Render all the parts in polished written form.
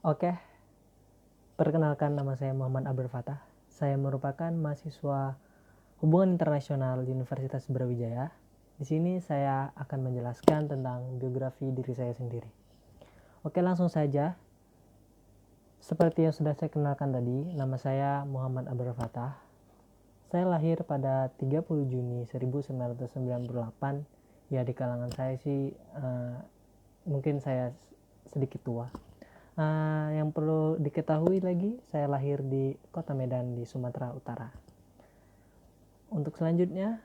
Oke, perkenalkan nama saya Muhammad Abdul Fatah. Saya merupakan mahasiswa Hubungan Internasional di Universitas Brawijaya. Di sini saya akan menjelaskan tentang biografi diri saya sendiri. Oke, langsung saja. Seperti yang sudah saya kenalkan tadi, nama saya Muhammad Abdul Fatah. Saya lahir pada 30 Juni 1998. Ya, di kalangan saya sih mungkin saya sedikit tua. Yang perlu diketahui lagi, saya lahir di Kota Medan di Sumatera Utara. Untuk selanjutnya,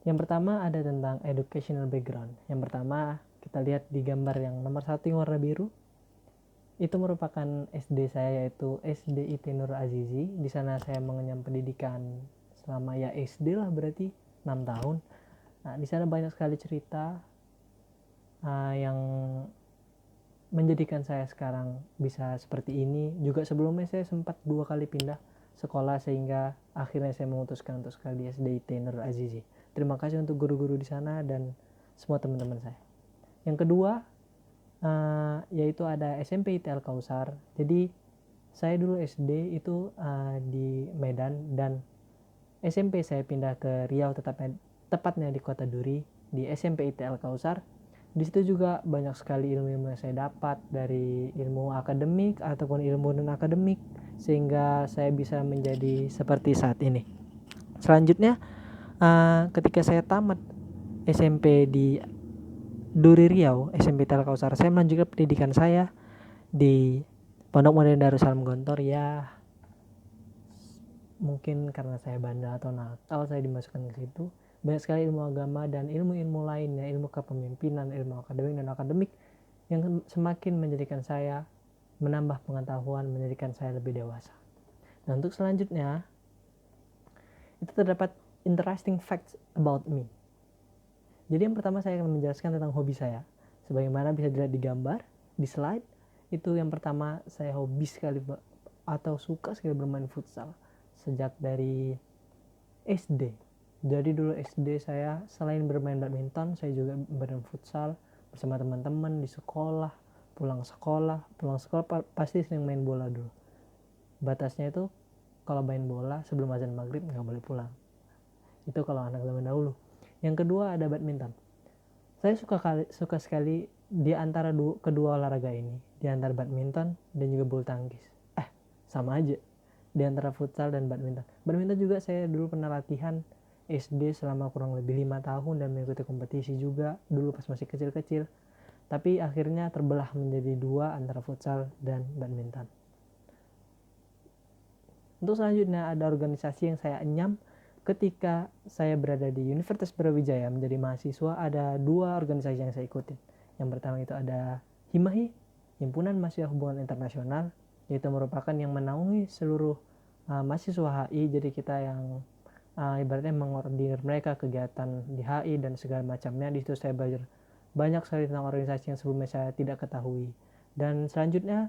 yang pertama ada tentang educational background. Yang pertama kita lihat di gambar yang nomor 1 yang warna biru. Itu merupakan SD saya, yaitu SD IT Nur Azizi. Di sana saya mengenyam pendidikan selama ya SD lah, berarti 6 tahun. Nah, di sana banyak sekali cerita yang menjadikan saya sekarang bisa seperti ini. Juga sebelumnya saya sempat 2 kali pindah sekolah sehingga akhirnya saya memutuskan untuk sekali di SDIT Nur Azizi. Terima kasih untuk guru-guru di sana dan semua teman-teman saya. Yang kedua, yaitu ada SMP IT Al Kausar. Jadi saya dulu SD itu di Medan dan SMP saya pindah ke Riau, tepatnya di Kota Duri di SMP IT Al Kausar. Di situ juga banyak sekali ilmu-ilmu yang saya dapat, dari ilmu akademik ataupun ilmu non akademik, sehingga saya bisa menjadi seperti saat ini. Selanjutnya, ketika saya tamat SMP di Duri Riau, SMP Tel Kausar, saya melanjutkan pendidikan saya di Pondok Modern Darussalam Gontor. Ya, mungkin karena saya bandel atau nakal saya dimasukkan ke situ. Banyak sekali ilmu agama dan ilmu-ilmu lainnya, ilmu kepemimpinan, ilmu akademik dan akademik yang semakin menjadikan saya menambah pengetahuan, menjadikan saya lebih dewasa. Nah, untuk selanjutnya itu terdapat interesting facts about me. Jadi yang pertama saya akan menjelaskan tentang hobi saya. Sebagaimana bisa dilihat di gambar, di slide, itu yang pertama saya hobi sekali atau suka sekali bermain futsal sejak dari SD. Jadi dulu SD saya selain bermain badminton, saya juga bermain futsal bersama teman-teman di sekolah. Pulang sekolah pasti sering main bola dulu. Batasnya itu kalau main bola sebelum azan maghrib nggak boleh pulang. Itu kalau anak zaman dahulu. Yang kedua ada badminton. Saya suka sekali di antara kedua olahraga ini, di antara badminton dan juga bulu tangkis. Sama aja. Di antara futsal dan badminton. Badminton juga saya dulu pernah latihan SD selama kurang lebih 5 tahun dan mengikuti kompetisi juga dulu pas masih kecil-kecil. Tapi akhirnya terbelah menjadi dua antara futsal dan badminton. Untuk selanjutnya ada organisasi yang saya enyam ketika saya berada di Universitas Brawijaya menjadi mahasiswa. Ada 2 organisasi yang saya ikutin. Yang pertama itu ada HIMAHI, Himpunan Mahasiswa Hubungan Internasional, yaitu merupakan yang menaungi seluruh mahasiswa HI. Jadi kita yang ibaratnya mengordinir mereka kegiatan di HI dan segala macamnya. Di situ saya belajar banyak sekali tentang organisasi yang sebelumnya saya tidak ketahui. Dan selanjutnya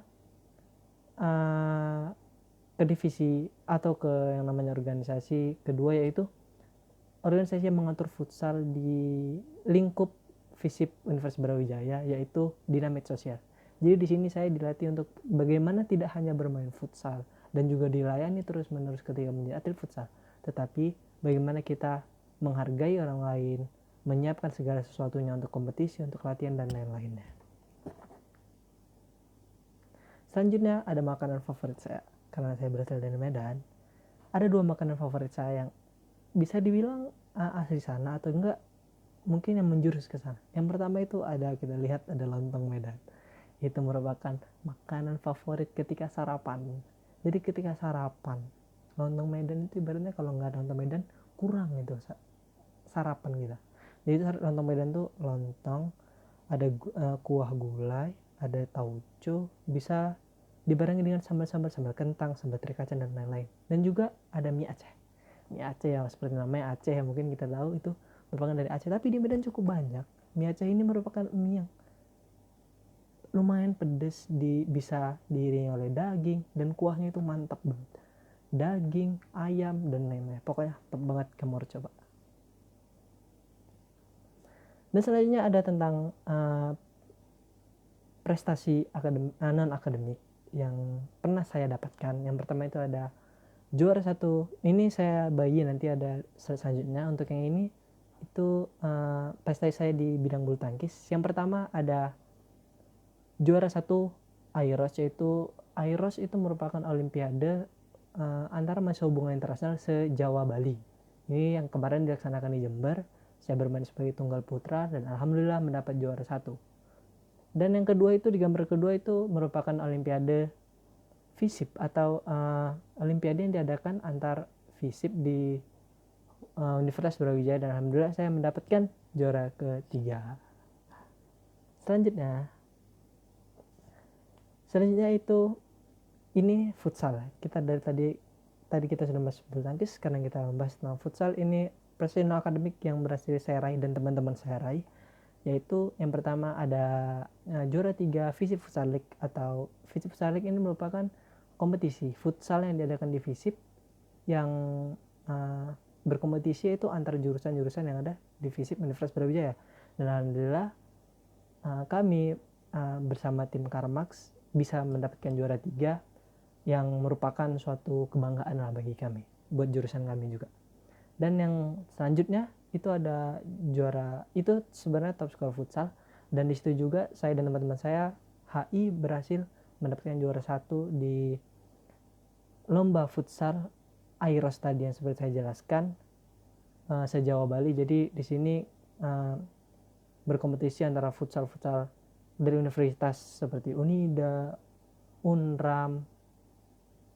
ke divisi atau ke yang namanya organisasi kedua, yaitu organisasi yang mengatur futsal di lingkup FISIP Universitas Brawijaya, yaitu Dinamit Sosial. Jadi di sini saya dilatih untuk bagaimana tidak hanya bermain futsal dan juga dilayani terus-menerus ketika menjadi atlet futsal, tetapi bagaimana kita menghargai orang lain, menyiapkan segala sesuatunya untuk kompetisi, untuk latihan dan lain-lainnya. Selanjutnya ada makanan favorit saya. Karena saya berasal dari Medan, ada 2 makanan favorit saya yang bisa dibilang asli sana atau enggak mungkin yang menjurus ke sana. Yang pertama itu kita lihat ada lontong Medan. Itu merupakan makanan favorit ketika sarapan. Jadi ketika sarapan, lontong Medan itu ibaratnya kalau nggak ada lontong Medan kurang itu sarapan kita. Jadi lontong Medan tuh lontong, ada kuah gulai, ada tauco, bisa dibarengi dengan sambal kentang, sambal teri kacang dan lain-lain. Dan juga ada mie Aceh. Mie Aceh ya seperti namanya Aceh yang mungkin kita tahu itu merupakan dari Aceh, tapi di Medan cukup banyak. Mie Aceh ini merupakan mie yang lumayan pedas, bisa diiringi oleh daging dan kuahnya itu mantap banget. Daging, ayam dan lain-lain. Pokoknya top banget, kamu harus coba. Dan selanjutnya ada tentang prestasi non akademik yang pernah saya dapatkan. Yang pertama itu ada juara 1. Ini saya bagi nanti ada selanjutnya. Untuk yang ini itu prestasi saya di bidang bulu tangkis. Yang pertama ada juara 1 AIROS, yaitu AIROS itu merupakan olimpiade antara mahasiswa hubungan internasional se-Jawa Bali. Ini yang kemarin dilaksanakan di Jember. Saya bermain sebagai tunggal putra dan alhamdulillah mendapat juara 1. Dan yang kedua itu, di gambar kedua itu merupakan olimpiade FISIP atau olimpiade yang diadakan antar FISIP di Universitas Brawijaya, dan alhamdulillah saya mendapatkan juara ketiga. Selanjutnya itu ini futsal. Kita dari tadi kita sudah bahas bulu tangkis, sekarang kita membahas tentang futsal. Ini prestasi non akademik yang berhasil saya raih dan teman-teman saya raih, yaitu yang pertama ada juara 3 FISIP Futsal League. Atau FISIP Futsal League ini merupakan kompetisi futsal yang diadakan di FISIP yang berkompetisi itu antar jurusan-jurusan yang ada di FISIP Universitas Brawijaya. Dan alhamdulillah kami bersama tim Karmax bisa mendapatkan juara 3 yang merupakan suatu kebanggaan lah bagi kami, buat jurusan kami juga. Dan yang selanjutnya itu ada juara, itu sebenarnya top skor futsal, dan di situ juga saya dan teman-teman saya HI berhasil mendapatkan juara 1 di lomba futsal AIROS tadi yang seperti saya jelaskan se-Jawa Bali. Jadi di sini berkompetisi antara futsal dari universitas seperti Unida, Unram,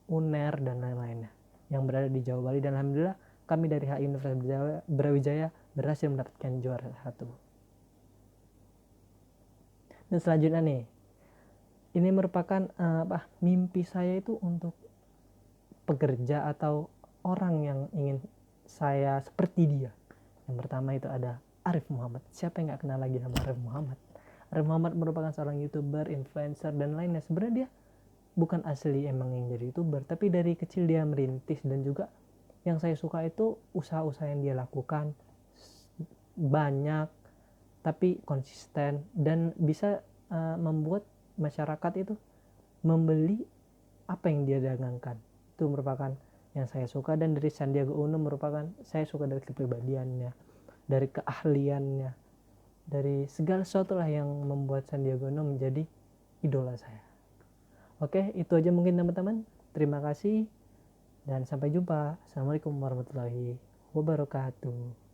UNER dan lain-lainnya yang berada di Jawa Bali, dan alhamdulillah kami dari HI Universitas Brawijaya berhasil mendapatkan juara 1. Dan selanjutnya nih, ini merupakan mimpi saya itu untuk pekerja atau orang yang ingin saya seperti dia. Yang pertama itu ada Arif Muhammad. Siapa yang gak kenal lagi nama Arif Muhammad? Arif Muhammad merupakan seorang YouTuber, influencer, dan lainnya. Sebenarnya dia bukan asli emang yang jadi YouTuber, tapi dari kecil dia merintis, dan juga yang saya suka itu usaha-usaha yang dia lakukan banyak tapi konsisten dan bisa membuat masyarakat itu membeli apa yang dia dagangkan. Itu merupakan yang saya suka. Dan dari Sandiaga Uno merupakan saya suka dari kepribadiannya, dari keahliannya, dari segala sesuatu lah yang membuat Sandiaga Uno menjadi idola saya. Oke, itu aja mungkin teman-teman. Terima kasih dan sampai jumpa. Assalamualaikum warahmatullahi wabarakatuh.